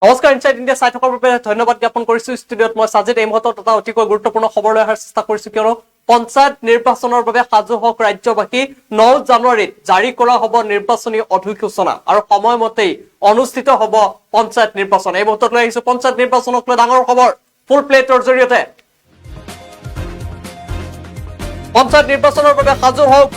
নমস্কাৰ inside India চাই থকাৰ বাবে ধন্যবাদ জ্ঞাপন কৰিছো ষ্টুডিঅত মই সাজিদ এই মুহূৰ্তত এটা অতিকৈ গুৰুত্বপূৰ্ণ খবৰ লৈ অহাৰ চেষ্টা কৰিছো কিয়নো পঞ্চায়ত নিৰ্বাচনৰ বাবে সাজু হওক ৰাজ্যবাসী 9 জানুৱাৰীত জাৰি কৰা হ'ব নিৰ্বাচনী অধিসূচনা আৰু সময়মতেই অনুষ্ঠিত হ'ব পঞ্চায়ত নিৰ্বাচন এই মুহূৰ্তত লৈ আহিছো পঞ্চায়ত নিৰ্বাচনক লৈ ডাঙৰ খবৰ ফুল প্লেটৰ জৰিয়তে পঞ্চায়ত নিৰ্বাচনৰ বাবে সাজু হওক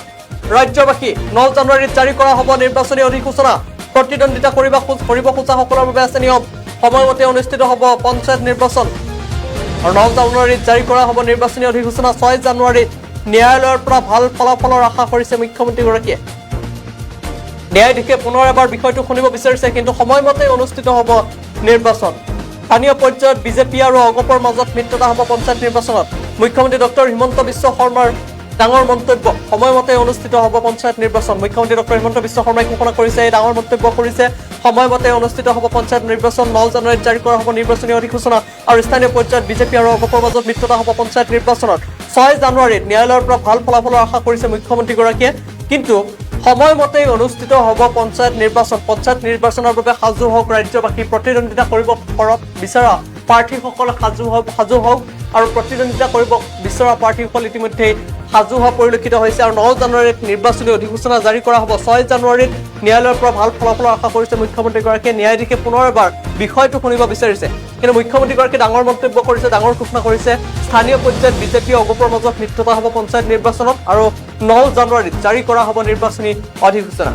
ৰাজ্যবাসী 9 জানুৱাৰীত জাৰি কৰা হ'ব নিৰ্বাচনী অধিসূচনা প্ৰতিদ্বন্দ্বিতা কৰিব খোজা সকলৰ বাবে আছে নিয়ম সময়মতে অনুষ্ঠিত হ'ব পঞ্চায়ত নিৰ্বাচন আৰু 9 জানুৱাৰীত জাৰি কৰা হ'ব নিৰ্বাচনী অধিসূচনা 6 জানুৱাৰীত ন্যায়ালয়ৰ পৰা ভাল ফলাফলৰ আশা কৰিছে মুখ্যমন্ত্ৰী গৰাকীয়ে ন্যায়াধীশে পুনৰ এবাৰ বিষয়টো শুনিব বিচাৰিছে কিন্তু সময়মতে অনুষ্ঠিত হ'ব নিৰ্বাচন স্থানীয় পৰ্যায়ত বিজেপি আৰু অগপৰ মাজত মিত্ৰতা হ'ব পঞ্চায়ত নিৰ্বাচনত মুখ্যমন্ত্ৰী ডক্টৰ হিমন্ত বিশ্ব শৰ্মাৰ ডাঙৰ মন্তব্য সময়মতে অনুষ্ঠিত হ'ব পঞ্চায়ত নিৰ্বাচন মুখ্যমন্ত্ৰী ডক্টৰ হিমন্ত বিশ্ব শৰ্মাই ঘোষণা কৰিছে এই ডাঙৰ মন্তব্য কৰিছে সময়মতে অনুষ্ঠিত হ'ব পঞ্চায়ত নিৰ্বাচন 9 জানুৱাৰীত জাৰি কৰা হ'ব নিৰ্বাচনী অধিসূচনা আৰু স্থানীয় পৰ্যায়ত বিজেপি আৰু অগপৰ মাজত মিত্ৰতা হ'ব পঞ্চায়ত নিৰ্বাচনত 6 জানুৱাৰীত ন্যায়ালয়ৰ পৰা ভাল ফলাফলৰ আশা কৰিছে মুখ্যমন্ত্ৰী গৰাকীয়ে কিন্তু সময়মতে অনুষ্ঠিত হ'ব পঞ্চায়ত নিৰ্বাচনৰ বাবে সাজু হওক ৰাজ্যবাসী প্ৰতিদ্বন্দ্বিতা কৰিব বিচৰা প্ৰাৰ্থীসকল সাজু হওক আৰু প্ৰতিদ্বন্দ্বিতা কৰিব বিচৰা প্ৰাৰ্থীসকল ইতিমধ্যে সাজু হোৱা পৰিলক্ষিত হৈছে আৰু 9 জানুৱাৰীত নিৰ্বাচনী অধিসূচনা জাৰি কৰা হ'ব 6 জানুৱাৰীত ন্যায়ালয়ৰ পৰা ভাল ফলাফলৰ আশা কৰিছে মুখ্যমন্ত্ৰী গৰাকীয়ে ন্যায়াধীশে পুনৰ এবাৰ বিষয়টো শুনিব বিচাৰিছে কিন্তু মুখ্যমন্ত্ৰী গৰাকীয়ে ডাঙৰ মন্তব্য কৰিছে ডাঙৰ ঘোষণা কৰিছে স্থানীয় পৰ্যায়ত বিজেপি অগপৰ মাজত মিত্ৰতা হ'ব পঞ্চায়ত নিৰ্বাচনত আৰু 9 জানুৱাৰীত জাৰি কৰা হ'ব নিৰ্বাচনী অধিসূচনা